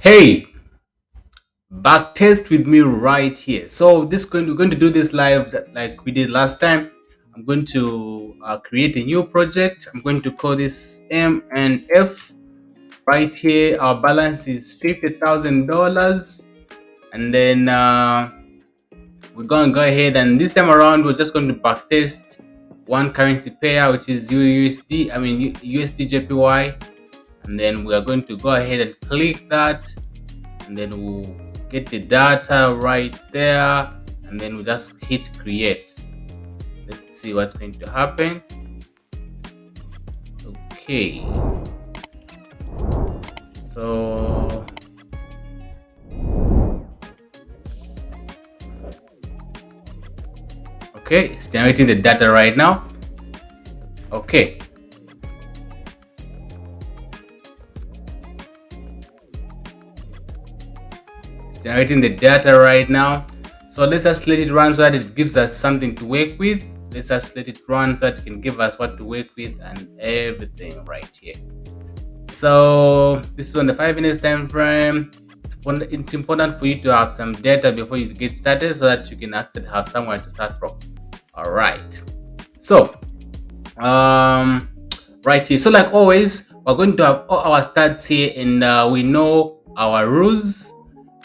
Hey, backtest with me right here. So we're going to do this live like we did last time. I'm going to create a new project. I'm going to call this M and F. Right here, our balance is $50,000, and then we're going to go ahead, and this time around we're just going to backtest one currency pair, which is USD. I mean USD JPY, and then we are going to go ahead and click that, and then we'll get the data right there, and then we just hit create. Let's see what's going to happen. Okay, so okay, it's generating the data right now. Okay, it's generating the data right now. So let's just let it run so that it gives us something to work with. Let's just let it run so that it can give us what to work with and everything right here. So this is on the 5 minutes time frame. It's important for you to have some data before you get started so that you can actually have somewhere to start from. All right. So right here. So like always, we're going to have all our stats here, and we know our rules.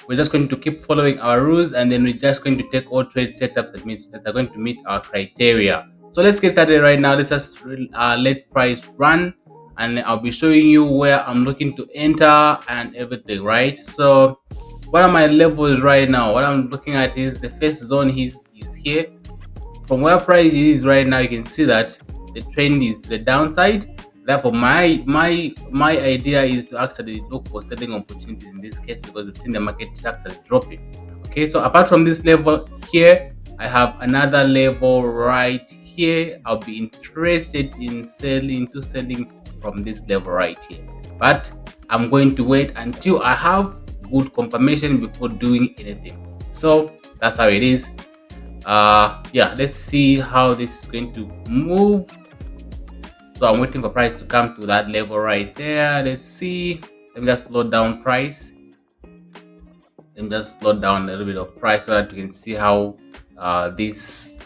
We're just going to keep following our rules, and then we're just going to take all trade setups that are going to meet our criteria. So let's get started right now. Let's just let price run, and I'll be showing you where I'm looking to enter and everything, right? So what are my levels right now? What I'm looking at is the first zone is here. From where price is right now, you can see that the trend is to the downside. Therefore, my idea is to actually look for selling opportunities in this case, because we've seen the market actually dropping. Okay, so apart from this level here, I have another level right here. I'll be interested in selling from this level right here, but I'm going to wait until I have good confirmation before doing anything. So that's how it is. Yeah, let's see how this is going to move. So I'm waiting for price to come to that level right there. Let's see. Let me just slow down price. Let me just slow down a little bit of price so that you can see how this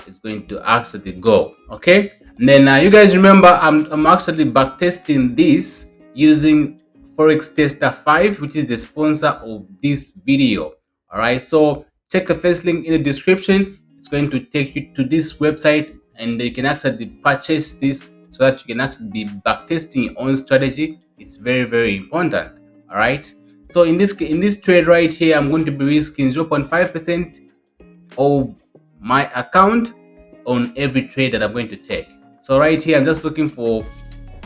is going to actually go. Okay, and then you guys remember I'm actually backtesting this using Forex Tester 5, which is the sponsor of this video. All right, so check the first link in the description. It's going to take you to this website, and you can actually purchase this so that you can actually be backtesting your own strategy. It's very, very important. All right, so in this trade right here, I'm going to be risking 0.5% of my account on every trade that I'm going to take. So right here, I'm just looking for,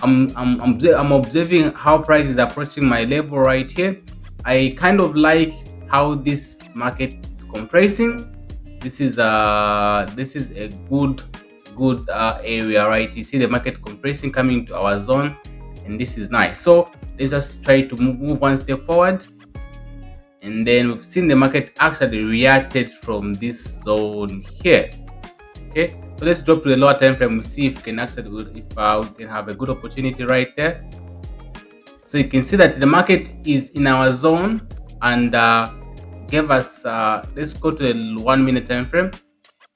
I'm observing how price is approaching my level right here. I kind of like how this market is compressing. This is a good area, right? You see the market compressing coming to our zone, and this is nice. So let's just try to move one step forward, and then we've seen the market actually reacted from this zone here. Okay, so let's drop to the lower time frame. We see if we can actually we can have a good opportunity right there. So you can see that the market is in our zone, and gave us let's go to the 1 minute time frame.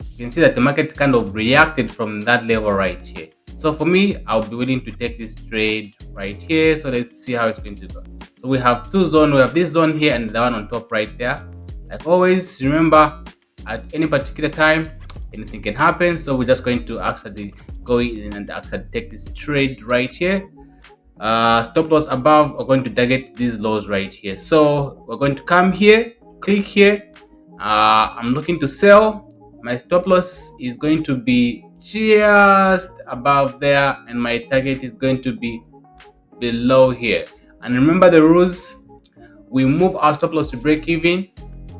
You can see that the market kind of reacted from that level right here. So for me, I'll be willing to take this trade right here. So let's see how it's going to go. So we have two zones. We have this zone here and the one on top right there. Like always, remember, at any particular time, anything can happen. So we're just going to actually go in and actually take this trade right here. Stop loss above, we're going to target these lows right here. So we're going to come here, click here. I'm looking to sell. My stop loss is going to be just above there, and my target is going to be below here. And remember the rules: we move our stop loss to break even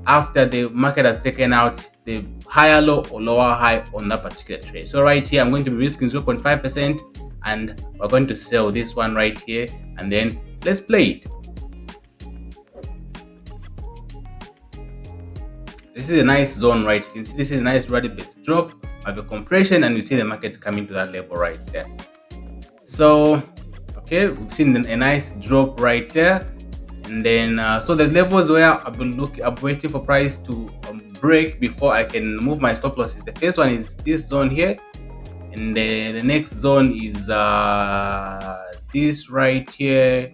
after the market has taken out the higher low or lower high on that particular trade. So right here, I'm going to be risking 0.5%, and we're going to sell this one right here, and then let's play it. This is a nice zone, right? You can see this is a nice rally based drop of a compression, and you see the market coming to that level right there. So okay, we've seen a nice drop right there, And then so the levels where I'm waiting for price to break before I can move my stop losses. The first one is this zone here, and the next zone is this right here,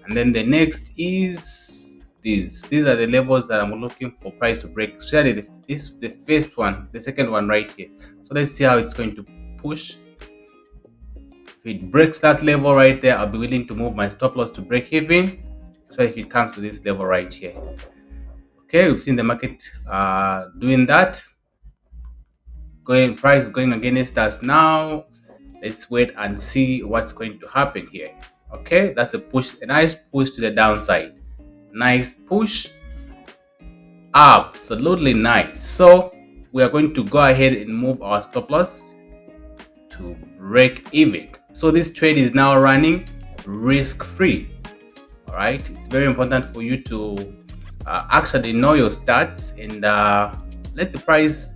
and then the next is this. These are the levels that I'm looking for price to break, especially the first one, the second one right here. So let's see how it's going to push. If it breaks that level right there, I'll be willing to move my stop loss to break even. So if it comes to this level right here. Okay, we've seen the market doing that. Price going against us now. Let's wait and see what's going to happen here. Okay, that's a push, a nice push to the downside. Nice push. Absolutely nice. So we are going to go ahead and move our stop loss to break even. So this trade is now running risk free. All right, it's very important for you to actually know your stats and let the price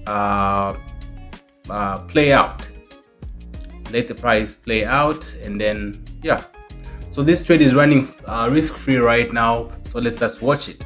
uh, play out. Let the price play out, and then yeah. So this trade is running risk free right now. So let's just watch it.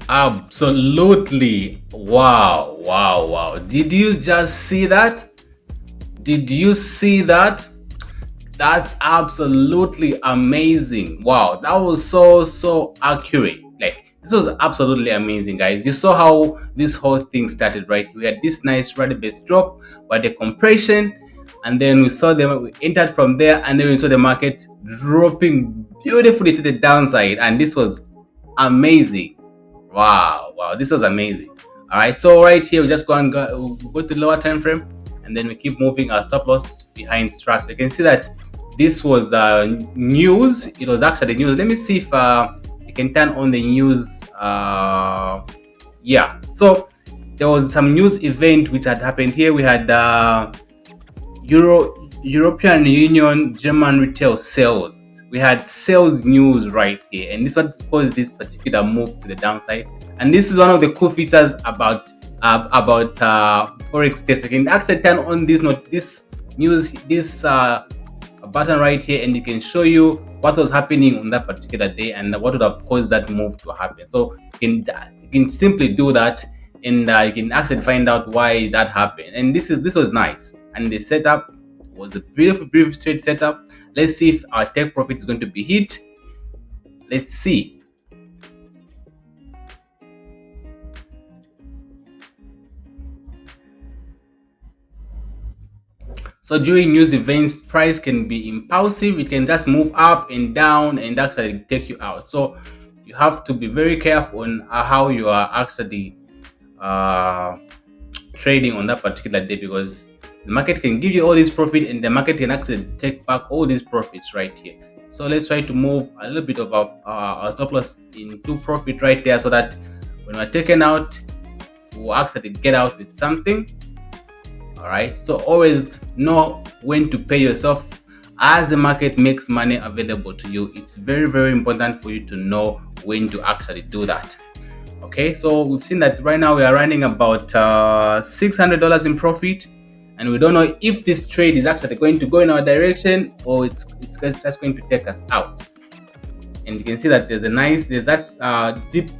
Absolutely. Wow, wow, wow. Did you just see that? Did you see that? That's absolutely amazing. Wow, that was so accurate. Like, this was absolutely amazing, guys. You saw how this whole thing started, right? We had this nice rally base drop, but the compression, and then we entered from there, and then we saw the market dropping beautifully to the downside, and this was amazing. Wow, wow, this was amazing. All right, so right here we just we'll go to the lower time frame, and then we keep moving our stop loss behind structure. You can see that this was news. It was actually news. Let me see if you can turn on the news. Yeah, so there was some news event which had happened here. We had European Union German retail sales. We had sales news right here, and this what caused this particular move to the downside. And this is one of the cool features about forex test. You can actually turn on this news, button right here, and it can show you what was happening on that particular day and what would have caused that move to happen. So you can simply do that, and you can actually find out why that happened. And this was nice, and the setup was a beautiful trade setup. Let's see if our take profit is going to be hit. Let's see. So during news events, price can be impulsive. It can just move up and down and actually take you out. So you have to be very careful on how you are actually trading on that particular day, because the market can give you all this profit and the market can actually take back all these profits right here. So let's try to move a little bit of our stop loss into profit right there, so that when we're taken out, we'll actually get out with something. All right, so always know when to pay yourself as the market makes money available to you. It's very important for you to know when to actually do that. Okay, so we've seen that right now we are running about $600 in profit, and we don't know if this trade is actually going to go in our direction or it's just going to take us out. And you can see that there's that deep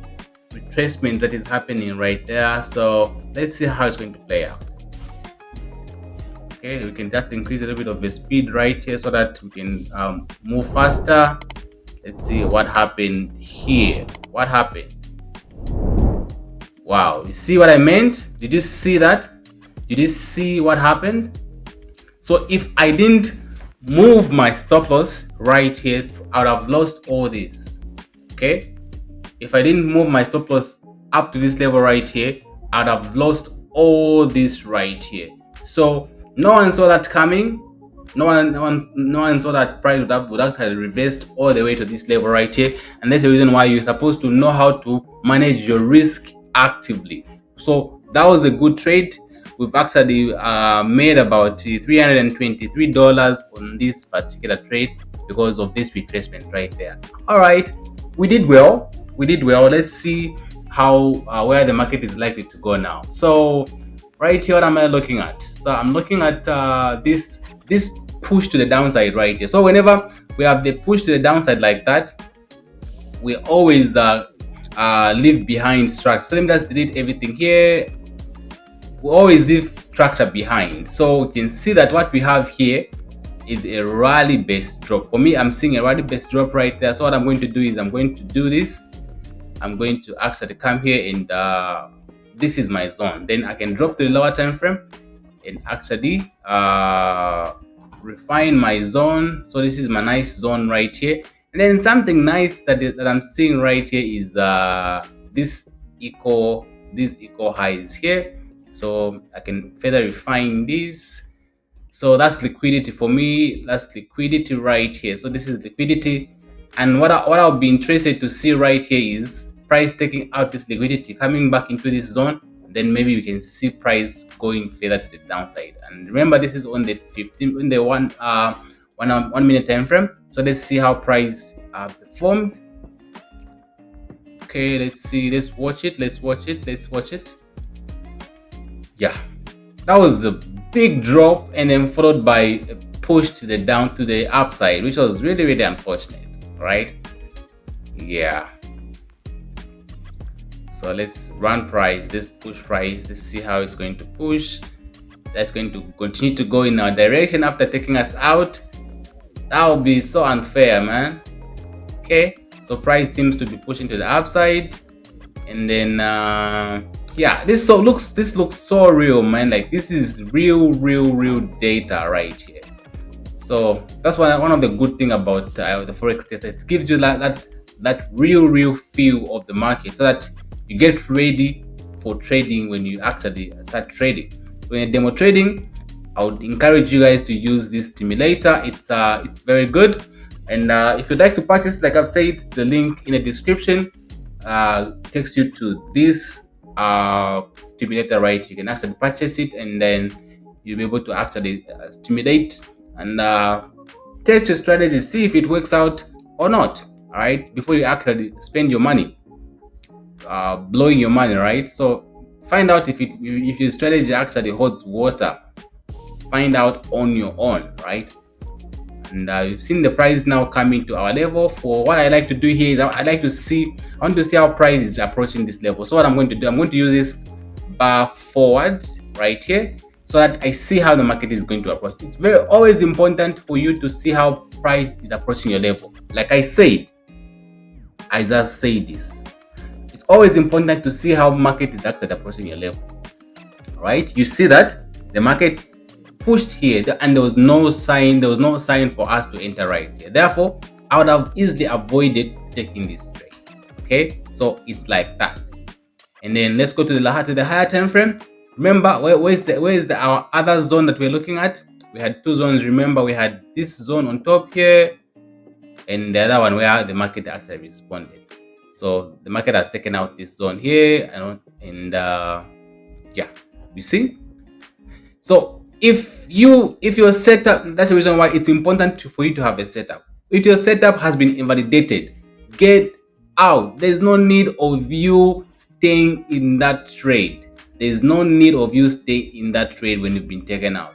retracement that is happening right there. So let's see how it's going to play out. Okay, we can just increase a little bit of the speed right here so that we can move faster. Let's see what happened here. What happened? Wow, you see what I meant? Did you see that? Did you see what happened? So if I didn't move my stop loss right here, I would have lost all this. Okay, if I didn't move my stop loss up to this level right here, I'd have lost all this right here. So no one saw that coming. No one saw that price would actually reversed all the way to this level right here. And that's the reason why you're supposed to know how to manage your risk actively. So that was a good trade. We've actually made about $323 on this particular trade because of this retracement right there. All right, we did well. We did well. Let's see how where the market is likely to go now. So right here, what am I looking at? So I'm looking at this push to the downside right here. So whenever we have the push to the downside like that, we always leave behind structure. So let me just delete everything here. We always leave structure behind. So you can see that what we have here is a rally based drop. For me, I'm seeing a rally based drop right there. So what I'm going to do is I'm going to do this. I'm going to actually come here and this is my zone. Then I can drop to the lower time frame and actually refine my zone. So this is my nice zone right here. And then something nice that I'm seeing right here is these equal highs here. So I can further refine this. So that's liquidity for me. That's liquidity right here. So this is liquidity. And what I'll be interested to see right here is price taking out this liquidity, coming back into this zone. Then maybe we can see price going further to the downside. And remember, this is on the 1 minute time frame. So let's see how price performed. Okay, let's see. Let's watch it. Yeah, that was a big drop and then followed by a push to the upside, which was really unfortunate, right? Yeah. So let's run price, let's push price, let's see how it's going to push. That's going to continue to go in our direction after taking us out. That would be so unfair, man. Okay, so price seems to be pushing to the upside, and then yeah, this looks so real, man. Like this is real data right here. So that's one of the good thing about the forex test. It gives you that real feel of the market, so that you get ready for trading when you actually start trading. When you're demo trading, I would encourage you guys to use this stimulator. It's very good. And if you'd like to purchase, like I've said, the link in the description takes you to this stimulator, right? You can actually purchase it, and then you'll be able to actually stimulate and test your strategy, see if it works out or not. All right, before you actually spend your money, blowing your money, right? So find out if your strategy actually holds water. Find out on your own, right? And we've seen the price now coming to our level. For what I like to do here is I want to see how price is approaching this level. So what I'm going to do, I'm going to use this bar forward right here, so that I see how the market is going to approach. It's always important for you to see how price is approaching your level. Like I said, I just say this. It's always important to see how market is actually approaching your level. All right, you see that the market pushed here and there was no sign for us to enter right here. Therefore, I would have easily avoided taking this trade. Okay, so it's like that. And then let's go to the higher time frame. Remember, where is our other zone that we're looking at? We had two zones. Remember, we had this zone on top here, and the other one where the market actually responded. So the market has taken out this zone here, and yeah, you see. So if your setup, that's the reason why it's important for you to have a setup. If your setup has been invalidated, get out. There's no need of you staying in that trade. There's no need of you staying in that trade when you've been taken out.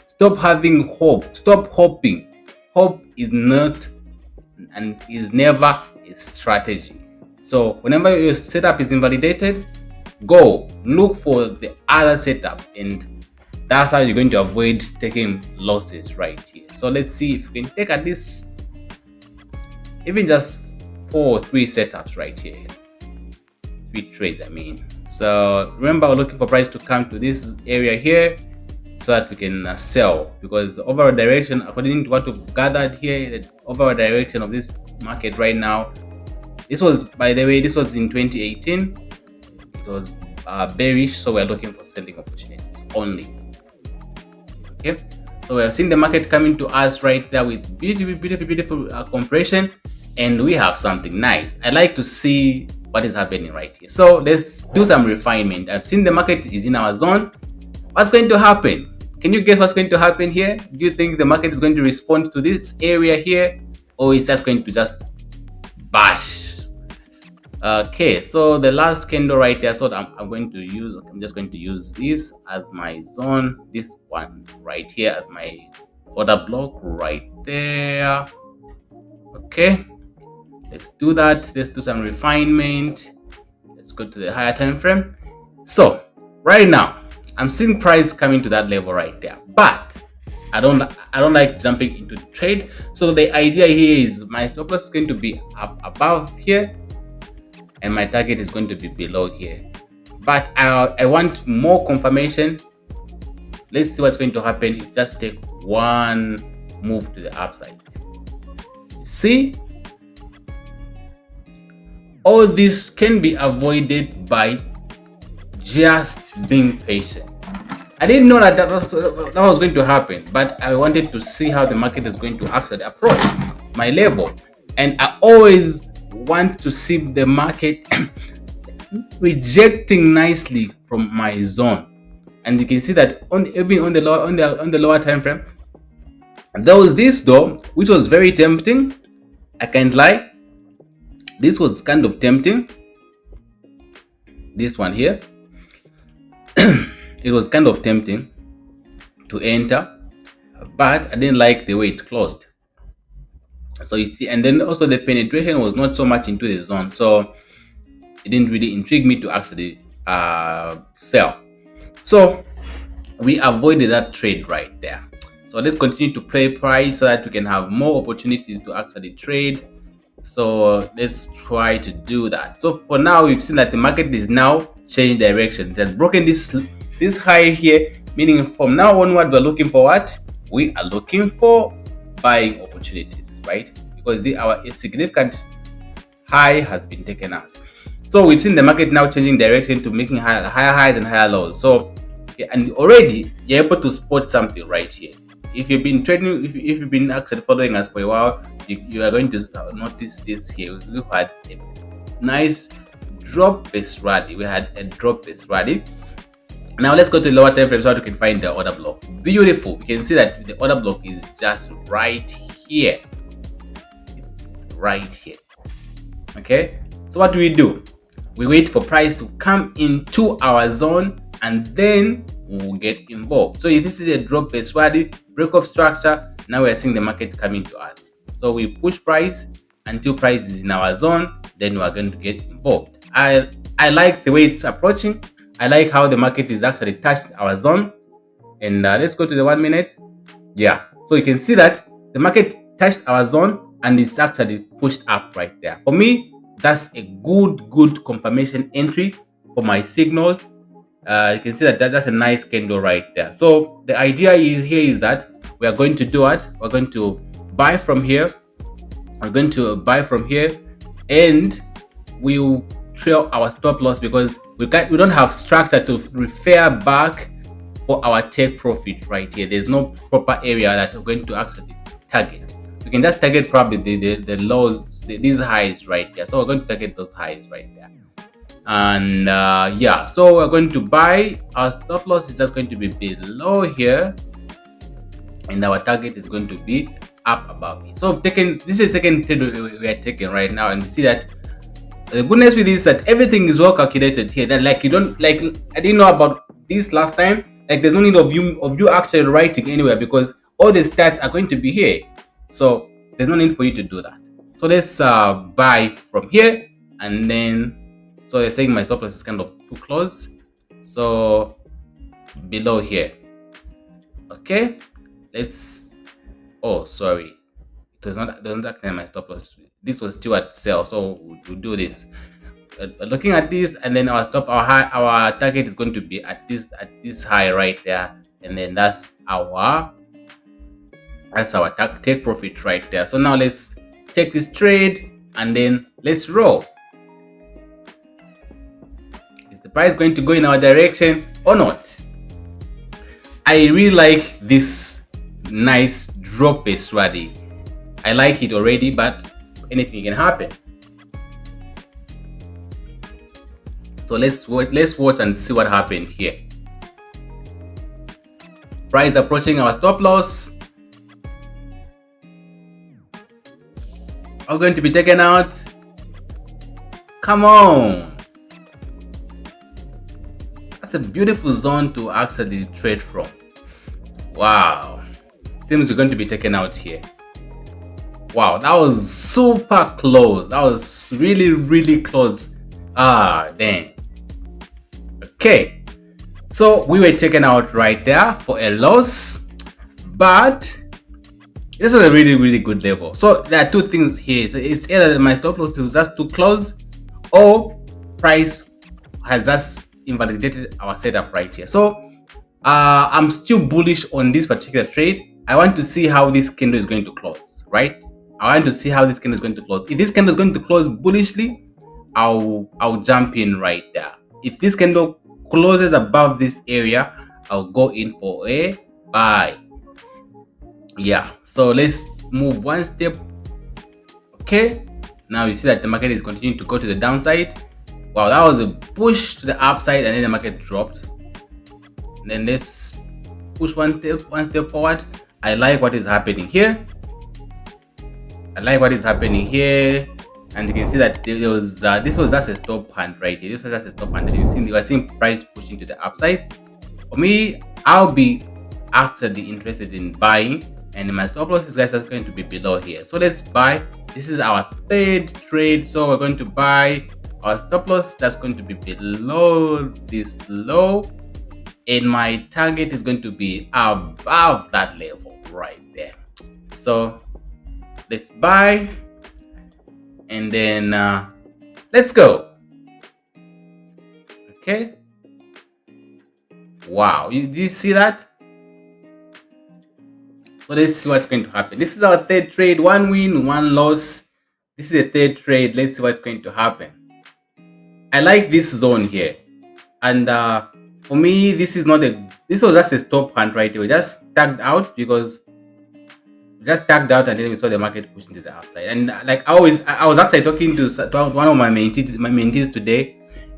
Stop having hope. Stop hoping. Hope is not and is never a strategy. So whenever your setup is invalidated, go look for the other setup, and that's how you're going to avoid taking losses right here. So let's see if we can take at least even just 4 or 3 setups right here. 3 trades, I mean. So remember, we're looking for price to come to this area here so that we can sell, because the overall direction, according to what we've gathered here, the overall direction of this market right now, this was, by the way, this was in 2018. It was bearish, so we're looking for selling opportunities only. Okay, so we have seen the market coming to us right there with beautiful compression, and we have something nice. I like to see what is happening right here. So let's do some refinement. I've seen the market is in our zone. What's going to happen? Can you guess what's going to happen here? Do you think the market is going to respond to this area here, or it's just going to just bash? Okay, so the last candle right there, so I'm just going to use this as my zone, this one right here as my order block right there. Okay, let's do that. Let's do some refinement. Let's go to the higher time frame. So right now I'm seeing price coming to that level right there, but I don't like jumping into the trade. So the idea here is my stop loss is going to be up above here and my target is going to be below here, but I want more confirmation. Let's see what's going to happen if just take one move to the upside. See, all this can be avoided by just being patient. I didn't know that was going to happen, but I wanted to see how the market is going to actually approach my level, and I always want to see the market rejecting nicely from my zone. And you can see that even on the lower time frame, there was this though, which was very tempting. I can't lie, this was kind of tempting. This one here, it was kind of tempting to enter, but I didn't like the way it closed. So you see, and then also the penetration was not so much into the zone, so it didn't really intrigue me to actually sell. So we avoided that trade right there. So let's continue to play price so that we can have more opportunities to actually trade. So let's try to do that. So for now, we've seen that the market is now changing direction. It has broken this high here, meaning from now onward we're looking for what? We are looking for buying opportunities, right? Because our significant high has been taken out. So we've seen the market now changing direction to making higher highs and higher lows. So okay, and already you're able to spot something right here. If you've been trading, if you've been actually following us for a while, you are going to notice this here. We've had a nice drop-based rally. We had a drop-based rally. Now let's go to the lower time frame so that we can find the order block. Beautiful. You can see that the order block is just right here. It's right here. Okay. So what do? We wait for price to come into our zone and then we'll get involved. So if this is a drop-based rally, break of structure, now we're seeing the market coming to us. So we push price until price is in our zone, then we are going to get involved. I like the way it's approaching. I like how the market is actually touched our zone. And let's go to the 1 minute. Yeah, so you can see that the market touched our zone and it's actually pushed up right there. For me, that's a good confirmation entry for my signals. You can see that that's a nice candle right there. So the idea is that we are going to do what? We're going to buy from here. We're going to buy from here, and we will trail our stop loss because we don't have structure to refer back for our take profit right here. There's no proper area that we're going to actually target. We can just target probably the lows, these highs right there. So we're going to target those highs right there. And yeah, so we're going to buy. Our stop loss is just going to be below here, and our target is going to be up above it. So this is the second trade we are taking right now, and you see that the goodness with this is that everything is well calculated here. That like you don't like, I didn't know about this last time. Like there's no need of you actually writing anywhere because all the stats are going to be here. So there's no need for you to do that. So let's buy from here, and then so they're saying my stop loss is kind of too close. So below here. Okay, let's. Oh, sorry, it doesn't actually my stop loss. This was still at sell, so we'll do this. Looking at this, and then our target is going to be at this high right there, and then that's our take profit right there. So now let's take this trade and then let's roll. Is the price going to go in our direction or not? I really like this nice drop-based rally. I like it already, but anything can happen. So let's watch and see what happened here. Price approaching our stop loss. Are going to be taken out? Come on. That's a beautiful zone to actually trade from. Wow. Seems we're going to be taken out here. Wow, that was super close. That was really close. Ah, dang. Okay. So we were taken out right there for a loss. But this was a really good level. So there are two things here. So it's either my stop loss was just too close, or price has just invalidated our setup right here. So I'm still bullish on this particular trade. I want to see how this candle is going to close, right? I want to see how this candle is going to close. If this candle is going to close bullishly, I'll jump in right there. If this candle closes above this area, I'll go in for a buy. Yeah, so let's move one step. Okay, now you see that the market is continuing to go to the downside. Wow, that was a push to the upside, and then the market dropped. Then let's push one step forward. I like what is happening here. And you can see that there was this was just a stop hunt right here. This was just a stop hunt, and you are seeing price pushing to the upside. For me, I'll be actually interested in buying, and my stop loss is guys are going to be below here. So let's buy. This is our third trade, so we're going to buy. Our stop loss that's going to be below this low, and my target is going to be above that level right there. So let's buy, and then let's go. Okay, wow, do you see that? So let's see what's going to happen. This is our third trade, one win, one loss. This is a third trade. Let's see what's going to happen. I like this zone here, and for me, this was just a stop hunt right here. We just tagged out because we just tagged out, and then we saw the market pushing to the upside. And like I was actually talking to one of my mentees today.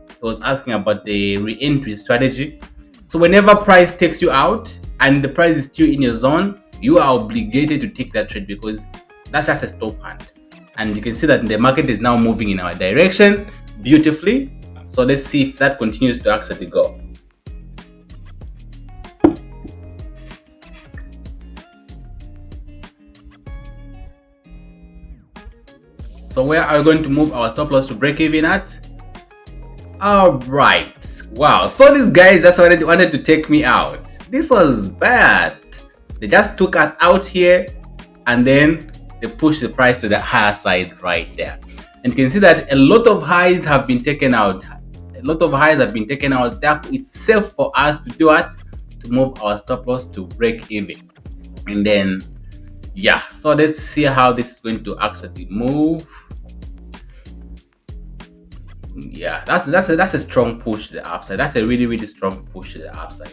He was asking about the re-entry strategy. So whenever price takes you out and the price is still in your zone, you are obligated to take that trade because that's just a stop hunt. And you can see that the market is now moving in our direction beautifully. So let's see if that continues to actually go. So where are we going to move our stop loss to break even at? All right. Wow. So these guys just wanted to take me out. This was bad. They just took us out here, and then they pushed the price to the higher side right there. And you can see that a lot of highs have been taken out. Therefore, it's safe for us to do it, to move our stop loss to break even. And then, yeah. So let's see how this is going to actually move. Yeah, that's a strong push to the upside. That's a really strong push to the upside.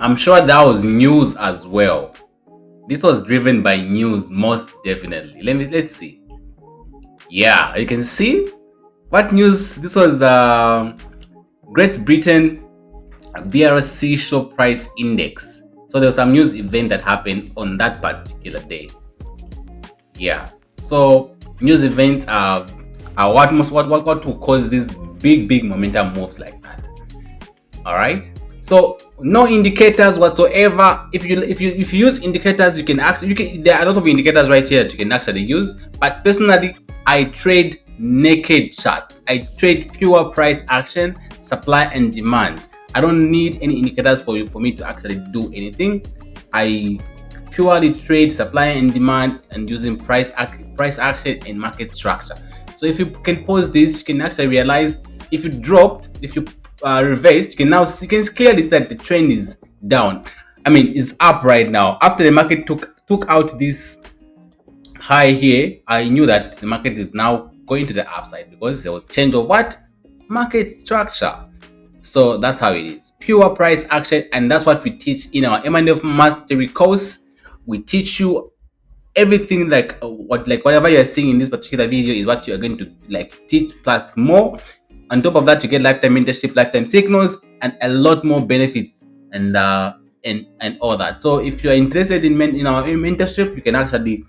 I'm sure that was news as well. This was driven by news, most definitely. Let's see. Yeah, you can see what news. This was Great Britain BRC Show Price Index. So there was some news event that happened on that particular day. Yeah. So news events are what will cause these big momentum moves like that. All right. So no indicators whatsoever. If you use indicators, there are a lot of indicators right here that you can actually use. But personally, I trade naked charts. I trade pure price action, supply and demand. I don't need any indicators for me to actually do anything. I purely trade supply and demand and using price action and market structure. So if you can pause this, you can actually realize if you reversed, you can clearly see that the trend is down. I mean, it's up right now. After the market took out this high here, I knew that the market is now going to the upside because there was change of what? Market structure. So that's how it is. Pure price action, and that's what we teach in our M&F Mastery course. We teach you everything like whatever you're seeing in this particular video is what you're going to like teach plus more. On top of that, you get lifetime mentorship, lifetime signals, and a lot more benefits and all that. So if you're interested in our mentorship, you can actually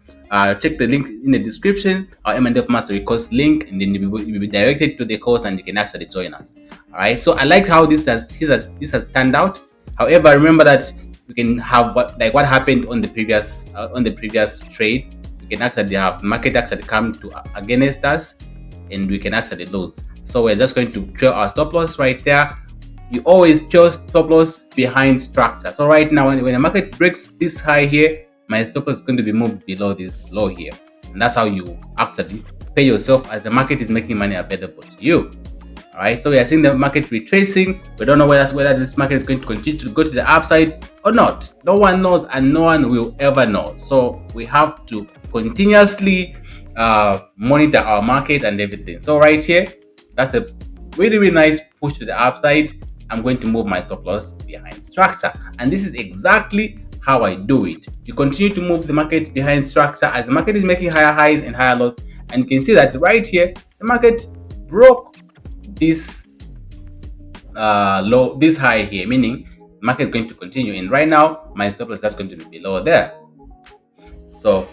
check the link in the description, our M&F Mastery course link, and then you'll be directed to the course and you can actually join us. All right. So I like how this has turned out. However, remember that we can have what happened on the previous trade. We can actually have market actually come to against us, and we can actually lose. So we're just going to trail our stop loss right there. You always choose stop loss behind structure. So right now, when the market breaks this high here, my stop loss is going to be moved below this low here, and that's how you actually pay yourself as the market is making money available to you. All right, so we are seeing the market retracing. We don't know whether this market is going to continue to go to the upside or not. No one knows, and no one will ever know. So we have to continuously monitor our market and everything. So right here, that's a really nice push to the upside. I'm going to move my stop loss behind structure, and this is exactly how I do it. You continue to move the market behind structure as the market is making higher highs and higher lows, and you can see that right here the market broke this this high here, meaning market is going to continue, and right now my stop loss is just going to be below there. So,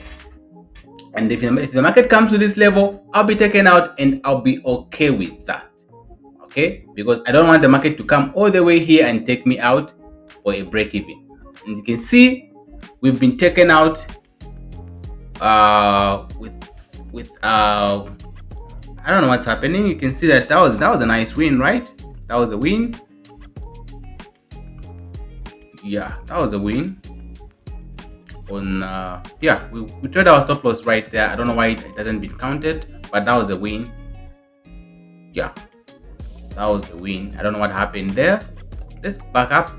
and if the market comes to this level, I'll be taken out and I'll be okay with that. Okay, because I don't want the market to come all the way here and take me out for a break even. And you can see we've been taken out with I don't know what's happening. You can see that was a nice win, right? That was a win. Yeah, that was a win. On yeah, we tried our stop loss right there. I don't know why it hasn't been counted, but that was a win. Yeah, that was a win. I don't know what happened there. Let's back up.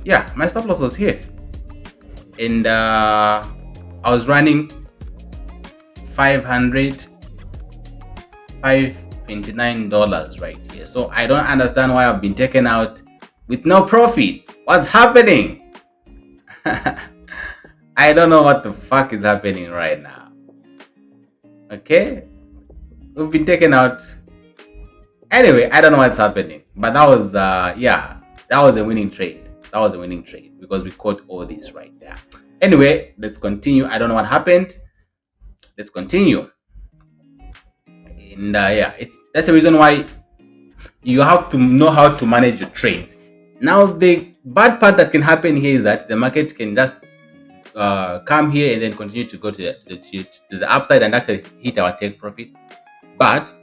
Yeah, my stop loss was here, and I was running $529 right here. So I don't understand why I've been taken out with no profit. What's happening? I don't know what the fuck is happening right now. Okay, we've been taken out. Anyway, I don't know what's happening, but that was yeah, that was a winning trade. That was a winning trade because we caught all this right there. Anyway, let's continue. I don't know what happened. Let's continue. And yeah, that's the reason why you have to know how to manage your trades. Now, the bad part that can happen here is that the market can just come here and then continue to go to the upside and actually hit our take profit. But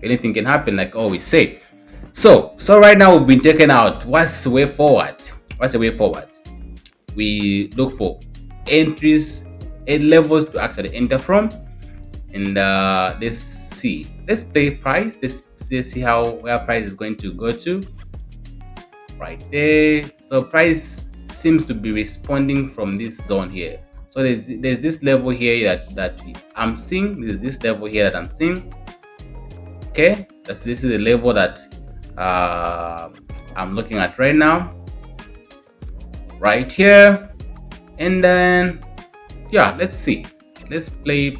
anything can happen, like always say. So right now we've been taken out. What's the way forward? What's the way forward? We look for entries and levels to actually enter from, and let's see. Let's play price. Let's see where price is going to go to. Right there. So price seems to be responding from this zone here. So there's this level here that I'm seeing. There's this level here that I'm seeing. Okay, this is the level that I'm looking at right now, right here. And then yeah, let's see, let's play,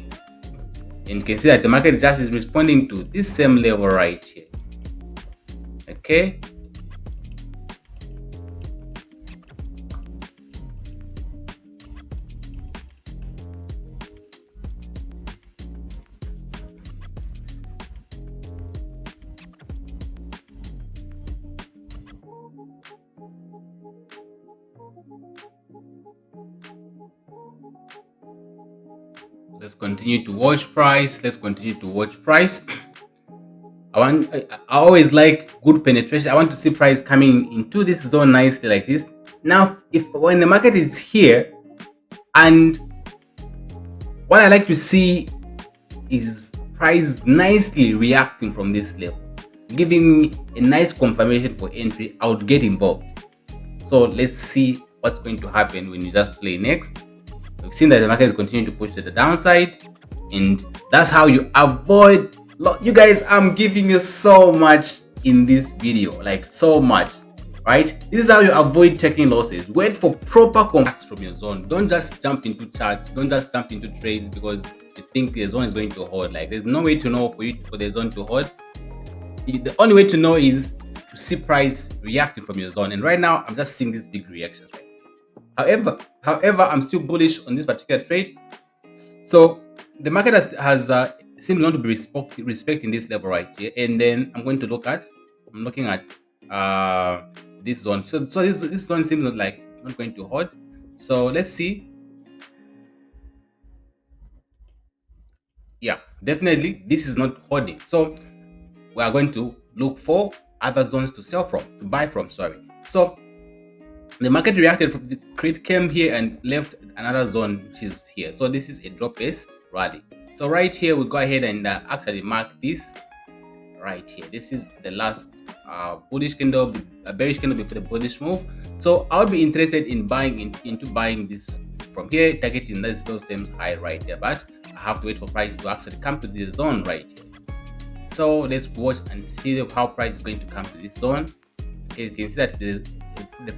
and you can see that the market just is responding to this same level right here. Okay, let's continue to watch price. Let's continue to watch price. I always like good penetration. I want to see price coming into this zone nicely like this. Now, when the market is here, and what I like to see is price nicely reacting from this level, giving me a nice confirmation for entry, I would get involved. So let's see what's going to happen when you just play next. We've seen that the market is continuing to push to the downside, and that's how you avoid. You guys, I'm giving you so much in this video, like so much. right? This is how you avoid taking losses. Wait for proper contracts from your zone. Don't just jump into charts. Don't just jump into trades because you think the zone is going to hold. Like there's no way to know for the zone to hold. The only way to know is to see price reacting from your zone. And right now, I'm just seeing this big reaction. However, I'm still bullish on this particular trade. So the market has seems not to be respecting this level right here. And then I'm looking at this zone. So this zone seems not going to hold. So let's see. Yeah, definitely this is not holding. So we are going to look for other zones to buy from. Sorry. So the market reacted from the crit came here and left another zone which is here. So this is a drop base rally. So right here we go ahead and actually mark this right here. This is the last bullish candle, a bearish candle before the bullish move. So I would be interested in into buying this from here, targeting those same high right there. But I have to wait for price to actually come to this zone right here. So let's watch and see how price is going to come to this zone. You can see that the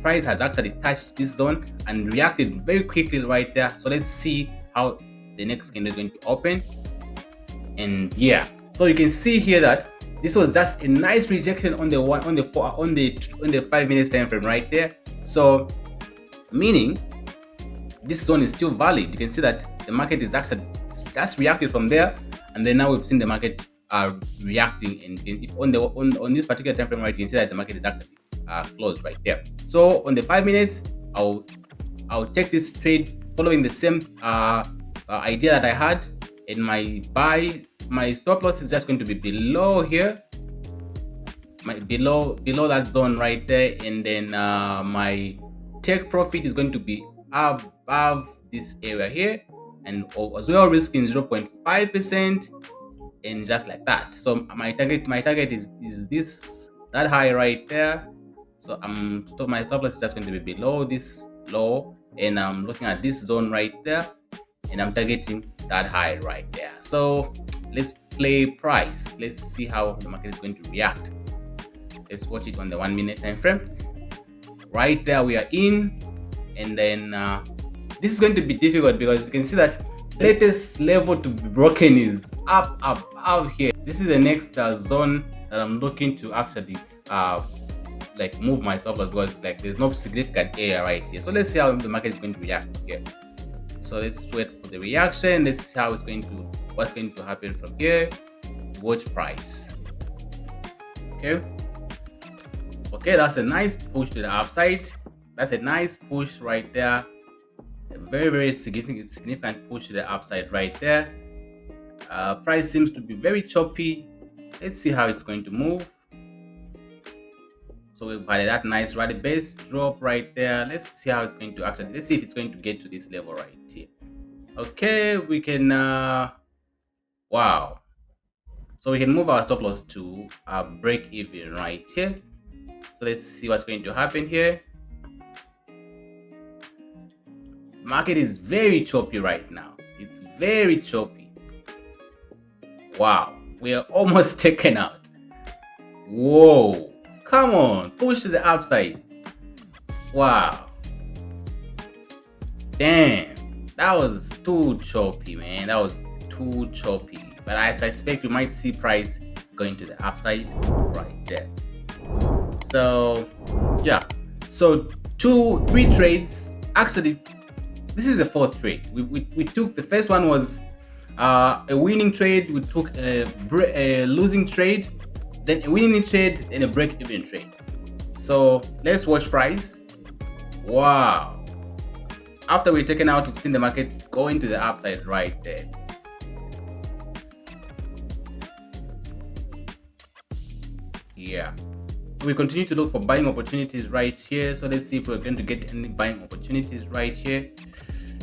price has actually touched this zone and reacted very quickly right there. So let's see how the next candle is going to open. And yeah, so you can see here that this was just a nice rejection on the 5 minutes time frame right there. So meaning this zone is still valid. You can see that the market is actually just reacted from there, and then now we've seen the market reacting. And if on this particular time frame right, you can see that the market is actually closed right there. So on the 5 minutes, I'll take this trade following the same idea that I had. In my stop loss is just going to be below here, below that zone right there, and then my take profit is going to be above this area here, and as well risking 0.5%, and just like that. So my target is that high right there. So my stop loss is just going to be below this low, and I'm looking at this zone right there, and I'm targeting that high right there. So let's play price. Let's see how the market is going to react. Let's watch it on the 1 minute time frame. Right there we are in, and then this is going to be difficult because you can see that latest level to be broken is up here. This is the next zone that I'm looking to actually like move my stop loss, because like there's no significant area right here. So let's see how the market is going to react here. So let's wait for the reaction. Let's see how what's going to happen from here. Watch price. Okay, that's a nice push to the upside. That's a nice push right there. A very significant push to the upside right there. Price seems to be very choppy. Let's see how it's going to move. So we've had that nice rally base drop right there. Let's see how it's going to actually, let's see if it's going to get to this level right here. Okay, we can wow. So we can move our stop loss to break even right here. So let's see what's going to happen here. Market is very choppy right now. It's very choppy. Wow, we are almost taken out. Whoa, come on, push to the upside. Wow, damn, that was too choppy, man. That was too choppy. But I suspect we might see price going to the upside right there. So yeah, so 3 trades. Actually, this is the 4th trade. We took, the first one was a winning trade. We took a losing trade, then a winning trade, and a break-even trade. So let's watch price. Wow, after we're taken out, we've seen the market going to the upside right there. Yeah, so we continue to look for buying opportunities right here. So let's see if we're going to get any buying opportunities right here,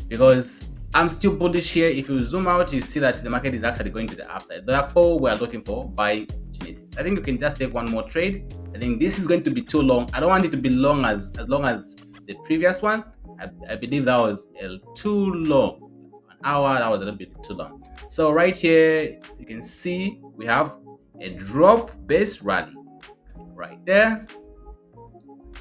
because I'm still bullish here. If you zoom out, you see that the market is actually going to the upside. Therefore, we are looking for buying opportunities. I think you can just take one more trade. I think this is going to be too long. I don't want it to be long as long as the previous one. I believe that was too long. An hour, that was a little bit too long. So right here, you can see we have a drop base rally right there.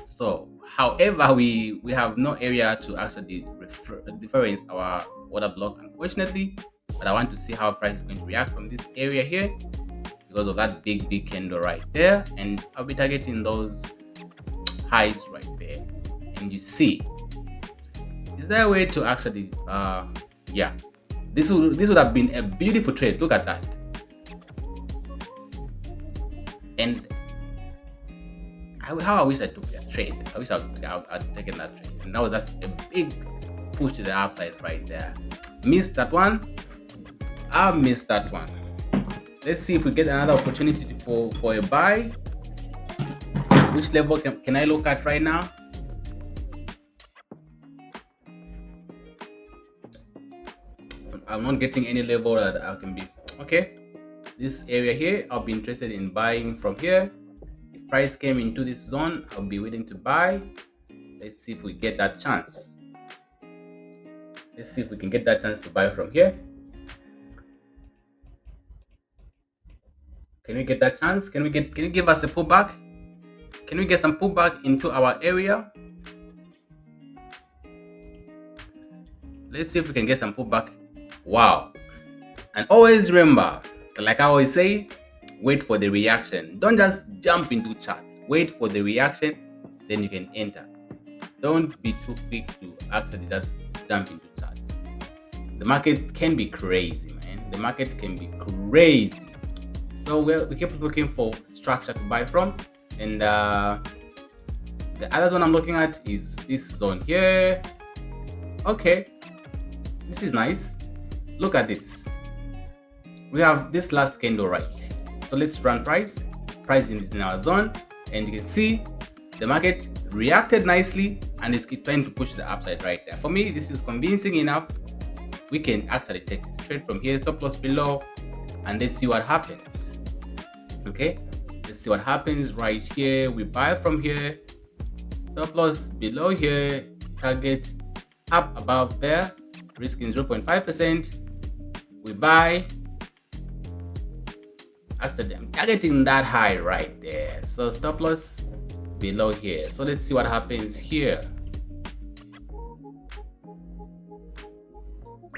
So, however, we have no area to actually reference our order block, unfortunately. But I want to see how price is going to react from this area here because of that big candle right there, and I'll be targeting those highs right there. And you see, is there a way to actually yeah, this would have been a beautiful trade. Look at that. And how I wish I took that trade. I wish I'd taken that trade. And that was just a big push to the upside right there. Missed that one. I missed that one. Let's see if we get another opportunity for a buy. Which level can I look at right now? I'm not getting any level that I can be. Okay. This area here, I'll be interested in buying from here. If price came into this zone, I'll be willing to buy. Let's see if we get that chance. Let's see if we can get that chance to buy from here. Can we get that chance? Can you give us a pullback? Can we get some pullback into our area? Let's see if we can get some pullback. Wow. And always remember, like I always say, wait for the reaction. Don't just jump into charts. Wait for the reaction, then you can enter. Don't be too quick to actually just jump into charts. The market can be crazy, man. The market can be crazy. So we keep looking for structure to buy from. And the other zone I'm looking at is this zone here. Okay, this is nice. Look at this. We have this last candle right. So let's run price. Price is in our zone, and you can see the market reacted nicely and is trying to push the upside right there. For me, this is convincing enough. We can actually take this trade from here, stop loss below, and let's see what happens. Okay, let's see what happens right here. We buy from here, stop loss below here, target up above there, risk in 0.5%. We buy. Actually, I'm targeting that high right there. So stop loss below here. So let's see what happens here.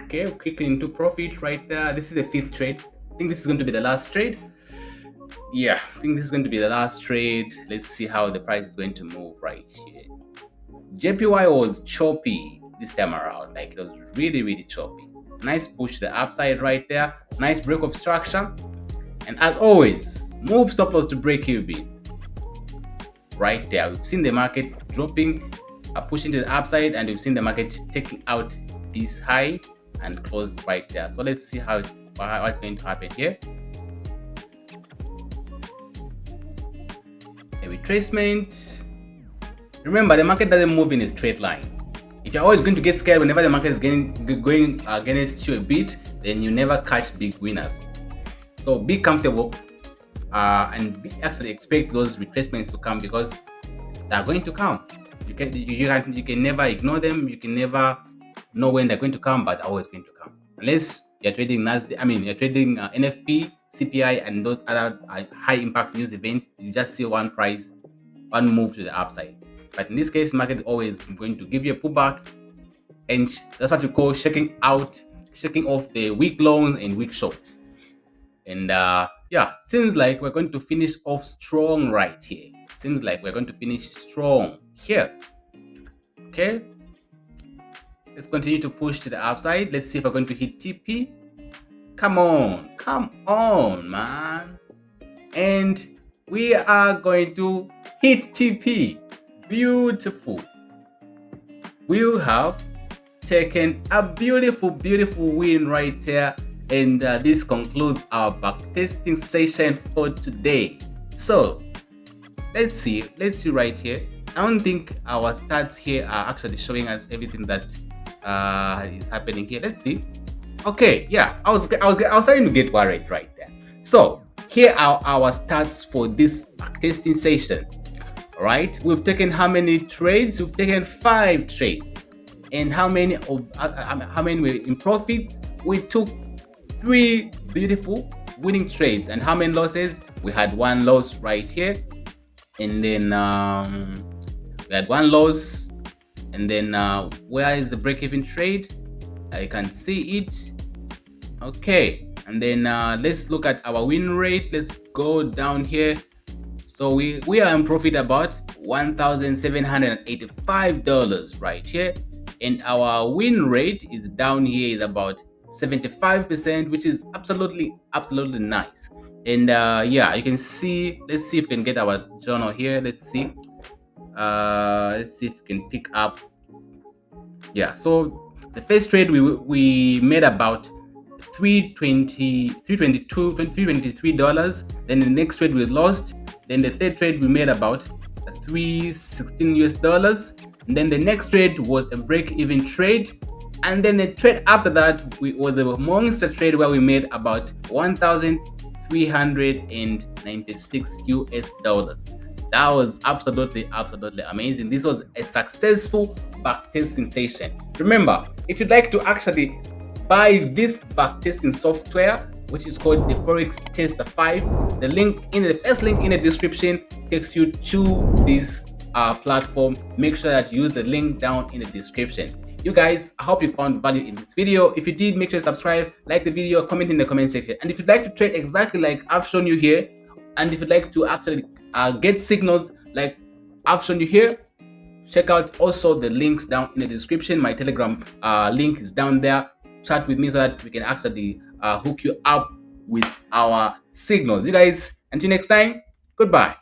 Okay, quickly into profit right there. This is the 5th trade. I think this is going to be the last trade. Yeah, I think this is going to be the last trade. Let's see how the price is going to move right here. JPY was choppy this time around. Like, it was really choppy. Nice push to the upside right there. Nice break of structure. And as always, move stop loss to break even. Right there. We've seen the market dropping, pushing to the upside, and we've seen the market taking out this high and close right there. So let's see what's going to happen here. A retracement. Remember, the market doesn't move in a straight line. If you're always going to get scared whenever the market is going against you a bit, then you never catch big winners. So be comfortable and actually expect those retracements to come, because they're going to come. You can never ignore them. You can never know when they're going to come, but they're always going to come. Unless you're trading you're trading NFP, CPI, and those other high impact news events. You just see one price, one move to the upside. But in this case, market is always going to give you a pullback, and that's what we call shaking off the weak longs and weak shorts. And yeah, seems like we're going to finish off strong right here. Seems like we're going to finish strong here. Okay, let's continue to push to the upside. Let's see if we're going to hit TP. Come on, man. And we are going to hit TP. Beautiful. We have taken a beautiful win right there. And this concludes our backtesting session for today. So let's see right here. I don't think our stats here are actually showing us everything that is happening here. Let's see. Okay, yeah, I was starting to get worried right there. So here are our stats for this backtesting session. All right, we've taken how many trades? We've taken 5 trades. And how many were in profit? We took 3 beautiful winning trades. And how many losses? We had 1 loss right here. And then We had one loss, and then where is the break-even trade? I can see it. Okay, and then let's look at our win rate. Let's go down here. So we are in profit about $1,785 right here, and our win rate is down here is about 75%, which is absolutely nice. And yeah, you can see. Let's see if we can get our journal here. Let's see. Let's see if we can pick up. Yeah, so the first trade we made about 320 322 $323. Then the next trade we lost. Then the third trade we made about 316 US dollars. And then the next trade was a break-even trade. And then the trade after that was a monster trade where we made about 1,396 US dollars. That was absolutely amazing. This was a successful backtesting session. Remember, if you'd like to actually buy this backtesting software, which is called the FOREX Tester 5, the first link in the description takes you to this platform. Make sure that you use the link down in the description. You guys, I hope you found value in this video. If you did, make sure to subscribe, like the video, comment in the comment section. And if you'd like to trade exactly like I've shown you here, and if you'd like to actually get signals like I've shown you here, check out also the links down in the description. My Telegram link is down there. Chat with me so that we can actually hook you up with our signals. You guys, until next time, goodbye.